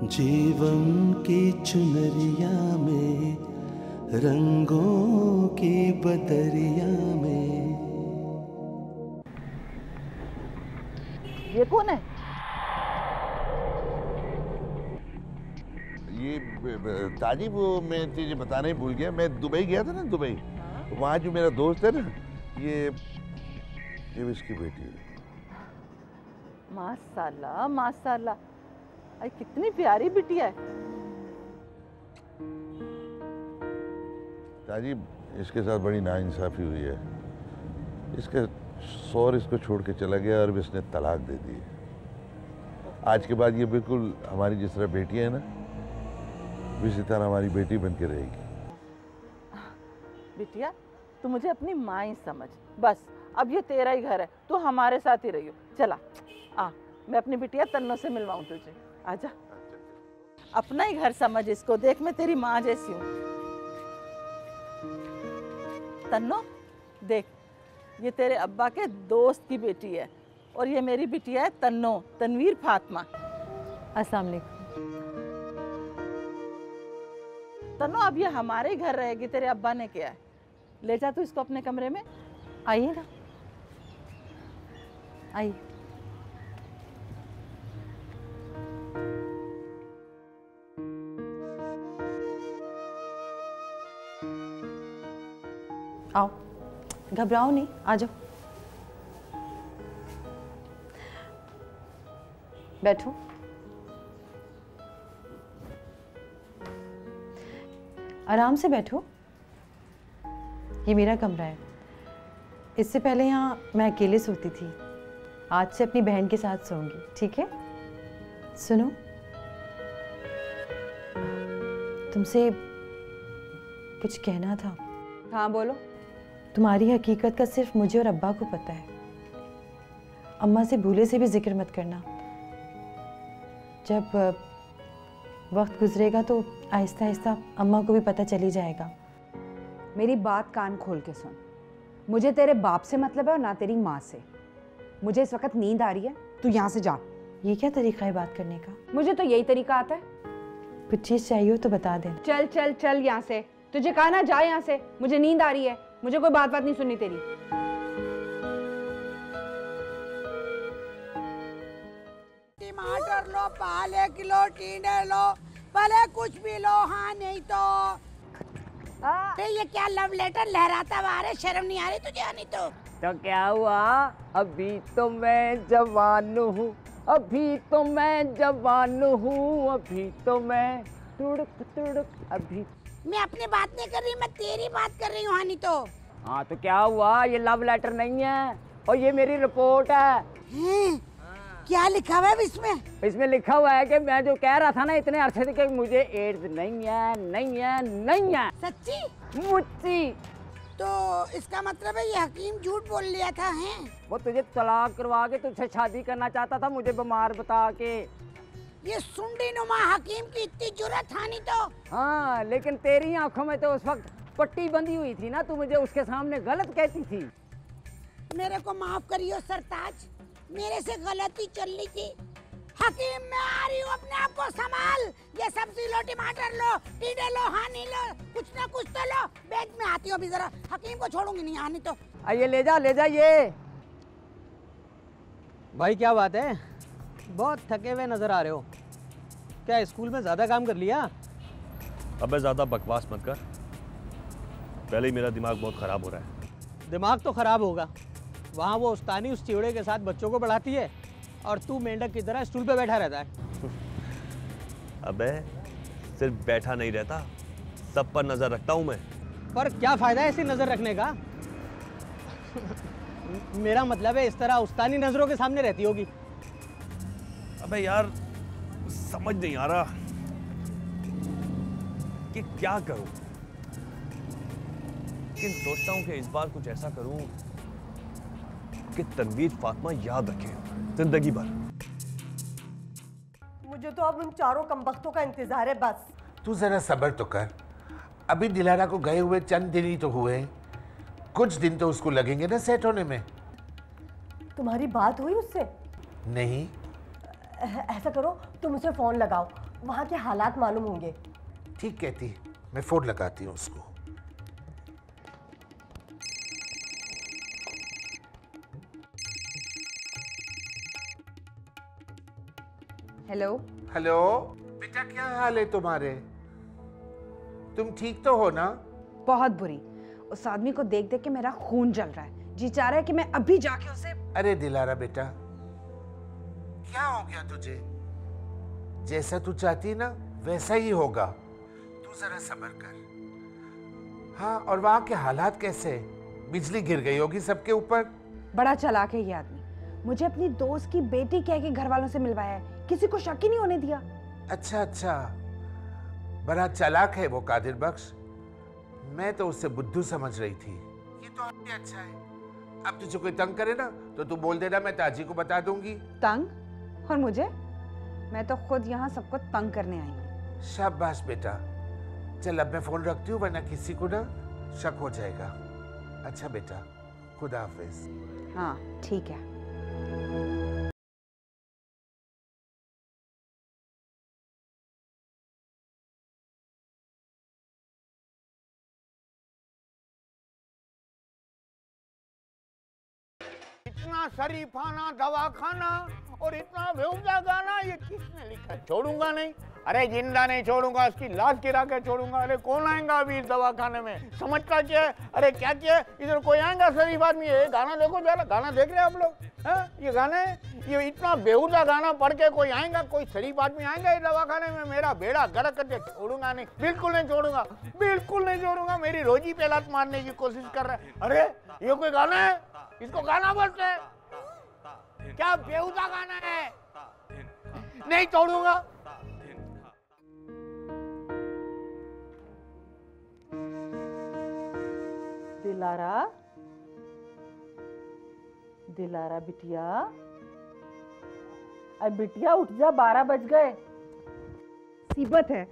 जीवन की चुनरिया में, रंगों की बदरिया में। ये कौन है? ये ताजी, वो मैं तुझे बताना ही भूल गया, मैं दुबई गया था ना, दुबई। वहाँ जो मेरा दोस्त है ना, ये इसकी बेटी है। माशाल्लाह माशाल्लाह, अरे कितनी प्यारी बिटिया है। ताजी, इसके साथ बड़ी नाइंसाफी हुई है। इसके सौर इसको छोड़ के चला गया और इसने तलाक दे दी। आज के बाद ये बिल्कुल हमारी जिस तरह बेटी है ना, इसी तरह हमारी बेटी बन के रहेगी। बिटिया, तू मुझे अपनी माँ ही समझ, बस अब ये तेरा ही घर है, तू हमारे साथ ही रहियो। चला आ, मैं अपनी बिटिया तन्नो से मिलवाऊं तुझे। आजा, अपना ही घर समझ इसको, देख मैं तेरी माँ जैसी हूँ। तन्नो देख, ये तेरे अब्बा के दोस्त की बेटी है और ये मेरी बिटिया है तन्नो, तनवीर फातिमा। अस्सलाम वालेकुम। तन्नो, अब ये हमारे ही घर रहेगी। तेरे अब्बा ने किया है, ले जा तू इसको अपने कमरे में। आइए ना, आइए। आओ, घबराओ नहीं, आ जाओ, बैठो। आराम से बैठो, ये मेरा कमरा है। इससे पहले यहाँ मैं अकेले सोती थी, आज से अपनी बहन के साथ सोऊंगी, ठीक है? सुनो, तुमसे कुछ कहना था। हाँ बोलो। तुम्हारी हकीकत का सिर्फ मुझे और अब्बा को पता है। अम्मा से भूले से भी जिक्र मत करना। जब वक्त गुजरेगा तो आहिस्ता आहिस्ता अम्मा को भी पता चली जाएगा। मेरी बात कान खोल के सुन, मुझे तेरे बाप से मतलब है और ना तेरी माँ से। मुझे इस वक्त नींद आ रही है, तू यहाँ से जा। ये क्या तरीका है बात करने का? मुझे तो यही तरीका आता है। कुछ चीज़ चाहिए हो तो बता दे। चल चल चल यहाँ से, तुझे कहा ना जा यहाँ से। मुझे नींद आ रही है, मुझे कोई बात नहीं सुननी तेरी। टमाटर लो, पाले किलो, टींडे लो, भले कुछ भी लो। हाँ नहीं तो ये क्या लव लेटर लहराता हुआ रे? शर्म नहीं आ रही तुझे? नहीं तो क्या हुआ? अभी तो मैं जवान हूँ, अभी तो मैं जवान हूँ, अभी तो मैं तुड़क तुड़क। अभी मैं अपनी बात नहीं कर रही, मैं तेरी बात कर रही हूँ। हाँ नहीं तो हाँ तो क्या हुआ? ये लव लेटर नहीं है और ये मेरी रिपोर्ट है। क्या लिखा हुआ है इसमें? इसमें लिखा हुआ है कि मैं जो कह रहा था ना इतने अरसे से कि मुझे एड्स नहीं है, नहीं है, नहीं है। सच्ची? मुझी। तो इसका मतलब है ये हकीम झूठ बोल लिया था? है वो तुझे तलाक करवा के तुझसे शादी करना चाहता था, मुझे बीमार बता के। ये सुंडी नुमा हकीम की इतनी जुर्रत था? नहीं तो हाँ, लेकिन तेरी आंखों में तो उस वक्त पट्टी बंधी हुई थी ना, तू मुझे उसके सामने गलत कहती थी। मेरे को माफ करियो सरताज, मेरे से गलती चल रही थी। हकीम, मैं आ रही हूँ, अपने आप को संभाल। ये सब्जी लो, टमाटर लो, टींडे लो, हानी लो, कुछ ना कुछ तो लो। बेच में आती हूँ अभी जरा, हकीम को छोड़ूंगी नहीं। हानी तो आइए, ले जा ये। भाई क्या बात है, बहुत थके हुए नजर आ रहे हो। क्या स्कूल में ज्यादा काम कर लिया? अबे ज्यादा बकवास मत कर, पहले ही मेरा दिमाग बहुत खराब हो रहा है। दिमाग तो खराब होगा, वहाँ वो उस्तानी उस चिवड़े के साथ बच्चों को पढ़ाती है और तू मेंढक की तरह स्टूल पे बैठा रहता है। अबे सिर्फ बैठा नहीं रहता, सब पर नजर रखता हूँ मैं। पर क्या फायदा है ऐसी नजर रखने का? मेरा मतलब है इस तरह उस्तानी नजरों के सामने रहती होगी। अबे यार समझ नहीं आ रहा कि क्या करूं, लेकिन सोचता हूं कि इस बार कुछ ऐसा करूं कि तनवीर फातिमा याद रखे जिंदगी भर। मुझे तो अब उन चारों कमबख्तों का इंतजार है बस। तू जरा सब्र तो कर, अभी दिलारा को गए हुए चंद दिन ही तो हुए, कुछ दिन तो उसको लगेंगे ना सेट होने में। तुम्हारी बात हुई उससे? नहीं। ऐसा करो, तुम उसे फोन लगाओ, वहाँ के हालात मालूम होंगे। ठीक कहती, मैं फोन लगाती हूँ उसको। हेलो। हेलो बेटा, क्या हाल है तुम्हारे? तुम ठीक तो हो ना? बहुत बुरी। उस आदमी को देख देख के मेरा खून जल रहा है। जी चाह रहा है कि मैं अभी जाके उसे। अरे दिलारा बेटा, क्या हो गया तुझे? जैसा तू चाहती ना वैसा ही होगा। तू जरा सब्र कर। हाँ, और वहाँ के हालात कैसे? बिजली गिर गई होगी सबके ऊपर। बड़ा चालाक है ये आदमी। मुझे अपनी दोस्त की बेटी कह के घर वालों से मिलवाया है, किसी को शक ही नहीं होने दिया। अच्छा अच्छा, बड़ा चालाक है वो कादिर बख्श। मैं तो उससे बुद्धू समझ रही थी। ये तो आपने अच्छा है। अब तुझे कोई तंग करे ना तो तू बोल देना, मैं ताजी को बता दूंगी। तंग? और मुझे? मैं तो खुद यहाँ सबको तंग करने आई हूँ। शाबाश बेटा। चल अब मैं फोन रखती हूँ, वरना किसी को ना शक हो जाएगा। अच्छा बेटा, खुदा हाफिज। हाँ ठीक है। इतना शरीफाना दवाखाना और इतना बेहुदा गाना, ये किसने लिखा? छोड़ूंगा नहीं, अरे जिंदा नहीं छोड़ूंगा, उसकी लाश गिरा के छोड़ूंगा। अरे कौन आएगा अभी इस दवाखाने में? समझता क्या है? अरे क्या क्या इधर कोई आएगा शरीफ आदमी? ये गाना देखो जरा, गाना देख रहे हैं आप लोग? ये गाना है, ये इतना बेहुदा गाना पढ़ के कोई आएगा, कोई शरीफ आदमी आएगा इस दवाखाने में? मेरा बेड़ा गर्क करके छोड़ूंगा नहीं, बिल्कुल नहीं छोड़ूंगा, बिल्कुल नहीं छोड़ूंगा। मेरी रोजी पे लात मारने की कोशिश कर रहा है। अरे ये कोई गाना है? इसको गाना बोलते हैं क्या? बेहुदा गाना है, नहीं छोड़ूंगा। दिलारा, दिलारा बिटिया, अरे बिटिया उठ जा, 12 बज गए। सीबत है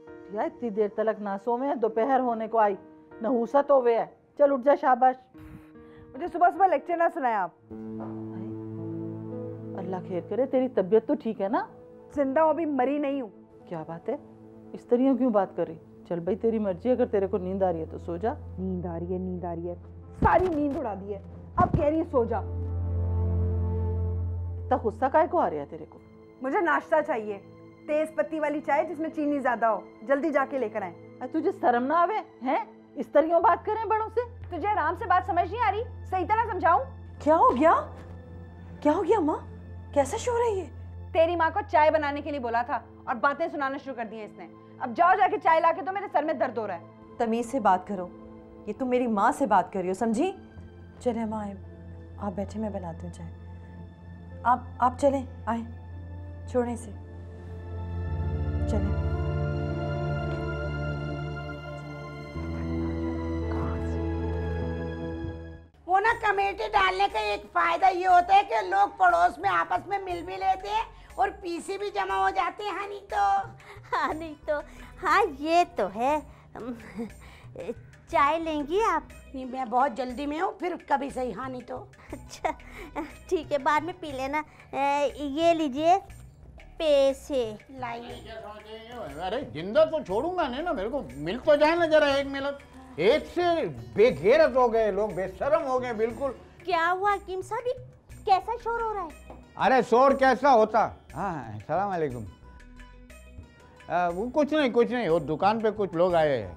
बिटिया, इतनी देर तक ना सोवे हैं, दोपहर होने को आई, नहूसत होवे है। चल उठ जा, शाबाश। मुझे सुबह सुबह लेक्चर ना सुनाया आप। अल्लाह खैर करे, तेरी तबीयत तो ठीक है ना? जिंदा हूँ, अभी मरी नहीं हूँ। क्या बात है, इस तरह क्यों बात कर रही? चल भाई तेरी मर्जी, अगर तेरे को नींद आ रही है तो सो जा। नींद आ रही है, नींद आ रही है, सारी नींद उड़ा दी है। अब कह रही है सो जा। इतना गुस्सा काहे को आ रहा है तेरे को? मुझे नाश्ता चाहिए, तेज पत्ती वाली चाय जिसमें चीनी ज्यादा हो, जल्दी जाके लेकर आए। तुझे शर्म ना आवे हैं? इस तरह बात करें बड़ों से? तुझे आराम से बात समझ नहीं आ रही? सही तरह समझाऊं? क्या हो गया? क्या हो गया माँ? कैसा शोर है ये? तेरी माँ को चाय बनाने के लिए बोला था और बातें सुनाना शुरू कर दी है इसने। अब जाओ जाके चाय लाके दो, मेरे सर में दर्द हो रहा है। तमीज से बात करो, ये तुम मेरी माँ से बात कर रही हो, समझी? चले माँ, आप बैठे, मैं बनाती हूँ चाय। आप चलें, आए, छोड़े से, चलें। वो ना कमेटी डालने का एक फायदा ये होता है कि लोग पड़ोस में आपस में मिल भी लेते हैं और पीसी भी जमा हो जाते हैं। नहीं तो हाँ ये तो है। चाय लेंगी आप? नहीं, मैं बहुत जल्दी में हूँ, फिर कभी सही। हाँ नहीं तो अच्छा ठीक है, बाद में पी लेना। ये लीजिए पैसे। लाइए। अरे जिंदा तो छोड़ूंगा नहीं ना, मेरे को मिल तो जाए ना जरा एक मिनट। एक से बेगैरत हो गए लोग, बेशर्म हो गए बिल्कुल। क्या हुआ हकीम साहब, कैसा शोर हो रहा है? अरे शोर कैसा होता? हाँ सलाम अलैकुम। वो कुछ नहीं, वो दुकान पे कुछ लोग आए हैं।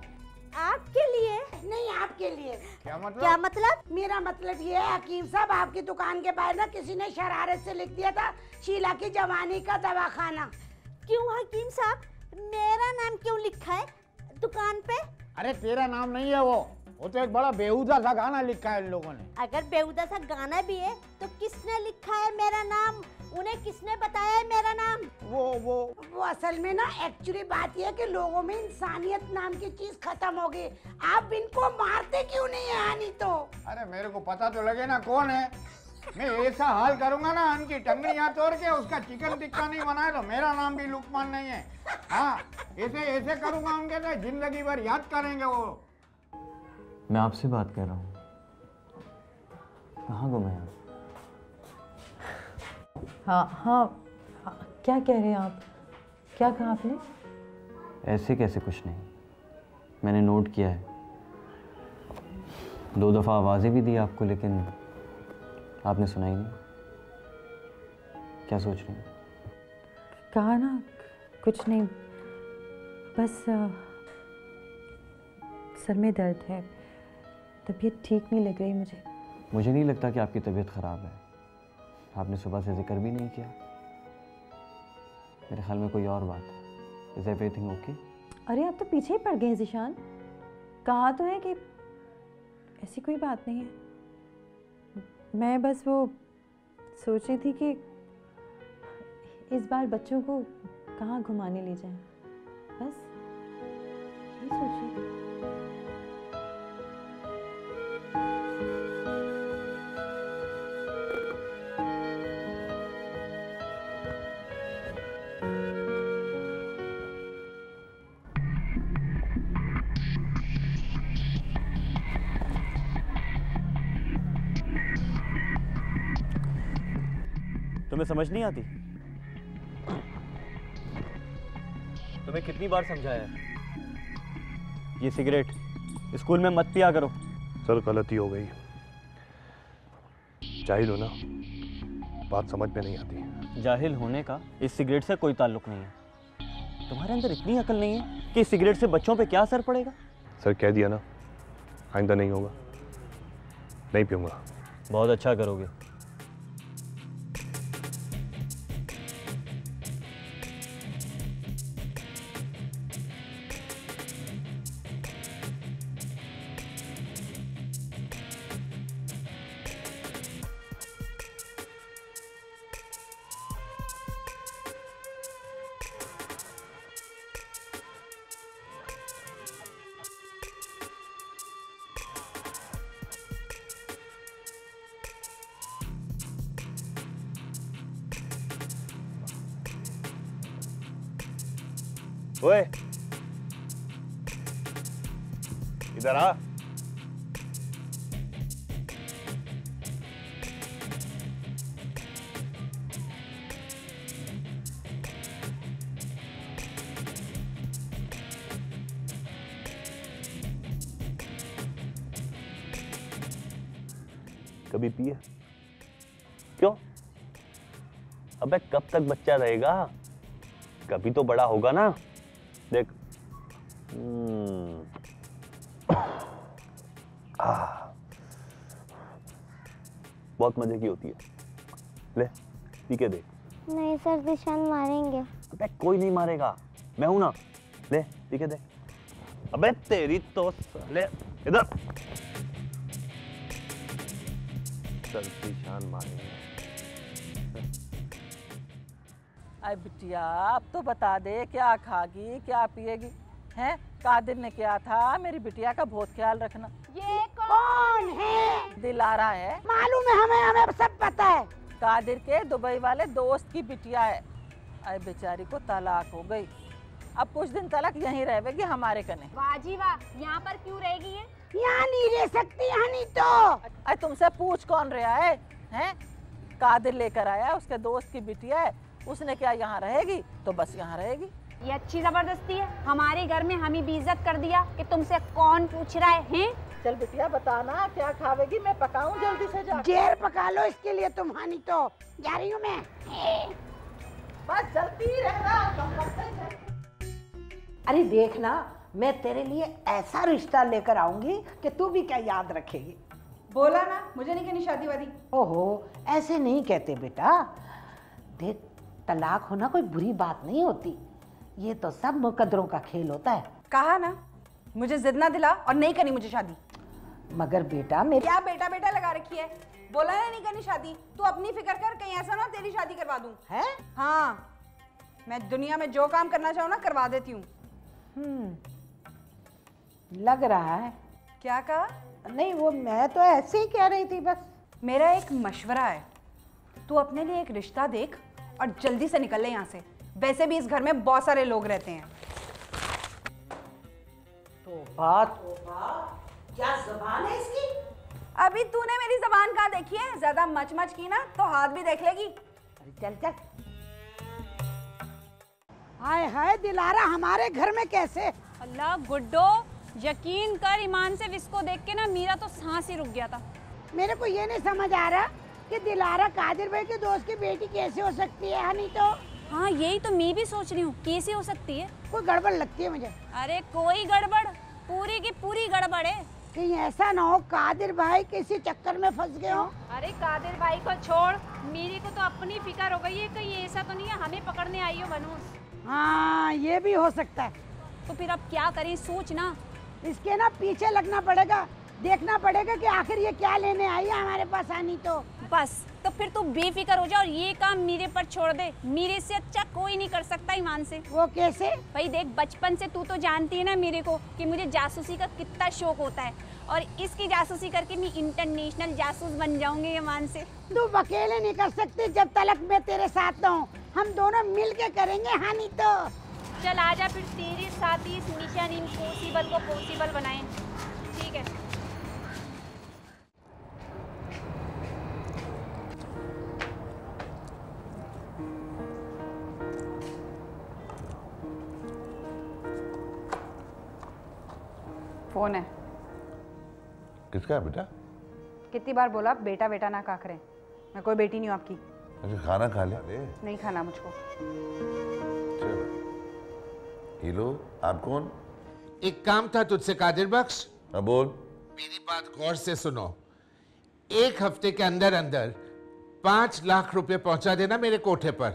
आपके लिए? नहीं, आपके लिए। क्या मतलब? क्या मतलब? मेरा मतलब ये है हकीम साहब, आपकी दुकान के बाहर ना किसी ने शरारत से लिख दिया था शीला की जवानी का दवाखाना। क्यों हकीम साहब, मेरा नाम क्यों लिखा है दुकान पे? अरे तेरा नाम नहीं है वो तो एक बड़ा बेहुदा सा गाना लिखा है इन लोगों ने। अगर बेहुदा सा गाना भी है तो किसने लिखा है मेरा नाम? उन्हें किसने बताया है मेरा नाम? वो असल में ना एक्चुअली बात यह है कि लोगों में इंसानियत नाम की चीज खत्म हो गई। आप इनको मारते क्यों नहीं है? हानि तो अरे मेरे को पता तो लगे ना कौन है। मैं ऐसा हाल करूंगा ना, उनकी टंगड़ियां तोड़ के उसका चिकन टिक्का नहीं बनाए तो मेरा नाम भी लुकमान नहीं है। हाँ ऐसे करूंगा उनके तो जिंदगी भर याद करेंगे वो। मैं आपसे बात कर रहा हूँ, कहाँ गुम है आप? हाँ, क्या कह रहे हैं आप? क्या कहा आपने? ऐसे कैसे कुछ नहीं, मैंने नोट किया है। 2 दफ़ा आवाज़ें भी दी आपको, लेकिन आपने सुना ही नहीं। क्या सोच रही हैं? कहा ना, कुछ नहीं, बस सर में दर्द है, तबीयत ठीक नहीं लग रही मुझे। मुझे नहीं लगता कि आपकी तबीयत ख़राब है। आपने सुबह से जिक्र भी नहीं किया। मेरे ख्याल में कोई और बात है। Is everything okay? अरे आप तो पीछे ही पड़ गए हैं ज़ीशान। कहा तो है कि ऐसी कोई बात नहीं है। मैं बस वो सोच रही थी कि इस बार बच्चों को कहाँ घुमाने ले जाएं, बस यही सोच रही थी। तुम्हें समझ नहीं आती? तुम्हें कितनी बार समझाया है? ये सिगरेट स्कूल में मत पिया करो। सर गलती हो गई, जाहिल हो ना, बात समझ में नहीं आती। जाहिल होने का इस सिगरेट से कोई ताल्लुक नहीं है। तुम्हारे अंदर इतनी अकल नहीं है कि इस सिगरेट से बच्चों पे क्या असर पड़ेगा। सर कह दिया ना, आइंदा नहीं होगा, नहीं पीऊंगा। बहुत अच्छा करोगे। ओए, इधर आ। कभी पिए? क्यों? अबे कब तक बच्चा रहेगा? कभी तो बड़ा होगा ना। देख, बहुत मजे की होती है। ले पी के देख। नहीं सर, ज़ीशान मारेंगे। अबे कोई नहीं मारेगा, मैं हूं ना। ले पी के देख। अबे तेरी तो ले इधर। सर ज़ीशान मारेंगे। अरे बिटिया, अब तो बता दे, क्या खागी क्या पिएगी? हैं? कादिर ने क्या था, मेरी बिटिया का बहुत ख्याल रखना। ये कौन है? दिलारा है। मालूम है हमें, हमें सब पता है। कादिर के दुबई वाले दोस्त की बिटिया है। अरे बेचारी को तलाक हो गई, अब कुछ दिन तलाक यहीं रहेगी हमारे कने। वाह जी वाह, यहाँ पर क्यों रहेगी ये? यहाँ नहीं रह सकती, यहाँ नहीं तो। अरे तुमसे पूछ कौन रहा है? हैं? कादिर लेकर आया, उसके दोस्त की बिटिया है, उसने क्या यहाँ रहेगी? तो बस यहाँ रहेगी। ये अच्छी जबरदस्ती है, हमारे घर में हम ही बेइज्जत कर दिया कि तुमसे कौन पूछ रहा है? हैं? चल बिटिया बताना क्या खावेगी, मैं पकाऊं जल्दी से जा। जेर पका लो इसके लिए तुम, हानि तो जा रही हूँ मैं। बस जल्दी रहना। अरे देखना, मैं तेरे लिए ऐसा रिश्ता लेकर आऊंगी कि तू भी क्या याद रखेगी। बोला ना, मुझे नहीं करनी शादी वादी। ओहो, ऐसे नहीं कहते बेटा। देख, तलाक होना कोई बुरी बात नहीं होती, ये तो सब मुकद्दरों का खेल होता है। कहा ना, मुझे जिद ना दिला और नहीं करनी मुझे शादी। मगर बेटा मेरे क्या बेटा बेटा लगा रखी है? बोला ना नहीं करनी शादी, तू अपनी फिक्र कर, कहीं ऐसा ना तेरी शादी करवा दूं। है? हाँ, मैं दुनिया में जो काम करना चाहूँ ना करवा देती हूँ। लग रहा है। क्या कहा? नहीं, वो मैं तो ऐसे ही कह रही थी बस। मेरा एक मशवरा है, तू अपने लिए एक रिश्ता देख और जल्दी से निकल ले यहाँ से। वैसे भी इस घर में बहुत सारे लोग रहते हैं। तौबा तौबा, क्या ज़बान है इसकी? अभी तूने मेरी ज़बान कहाँ देखी है? ज्यादा मच मच की ना तो हाथ भी देख लेगी। चल चल। हाय हाय दिलारा हमारे घर में कैसे? अल्लाह गुड्डो, यकीन कर ईमान से इसको देख के ना मेरा तो सांस ही रुक गया था। मेरे को ये नहीं समझ आ रहा कि दिलारा कादिर भाई के दोस्त की बेटी कैसे हो सकती है? नहीं तो हाँ यही तो मैं भी सोच रही हूँ, कैसे हो सकती है? कोई गड़बड़ लगती है मुझे। अरे कोई गड़बड़, पूरी की पूरी गड़बड़ है। कहीं ऐसा ना हो कादिर भाई किसी चक्कर में फंस गए हो। अरे कादिर भाई को छोड़, मेरी को तो अपनी फिक्र हो गई है, कहीं ऐसा तो नहीं है हमें पकड़ने आई हो बनूस। हाँ ये भी हो सकता है। तो फिर अब क्या करें, सोच ना। इसके ना पीछे लगना पड़ेगा, देखना पड़ेगा कि आखिर ये क्या लेने आई है हमारे पास। आनी तो बस, तो फिर तू बेफिक्र हो जा और ये काम मेरे पर छोड़ दे। मेरे से अच्छा कोई नहीं कर सकता ईमान से। वो कैसे? भाई देख, बचपन से तू तो जानती है ना मेरे को कि मुझे जासूसी का कितना शौक होता है, और इसकी जासूसी करके मैं इंटरनेशनल जासूस बन जाऊंगी ईमान से। तू अकेले नहीं कर सकती जब तलक मैं तेरे साथ ना हूँ। हम दोनों मिल के करेंगे। हाँ नहीं तो चल आजा, फिर तेरे साथ ही इस मिशन इम्पॉसिबल को पॉसिबल बनाएं। ठीक है। फोन है। किसका है बेटा? कितनी बार बोला बेटा बेटा ना कहा करें। मैं कोई बेटी नहीं हूँ आपकी। अच्छा खाना खा ले। नहीं खाना मुझको। चलो हीलो, आप कौन? एक काम था तुझसे कादिर बख्श। हाँ बोल। मेरी बात गौर से सुनो। 1 हफ्ते के अंदर अंदर 5 लाख रुपए पहुंचा देना मेरे कोठे पर।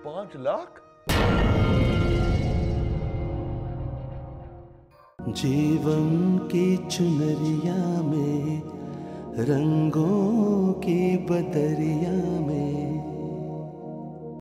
5 लाख? जीवन की चुनरिया में, रंगों की बदरिया में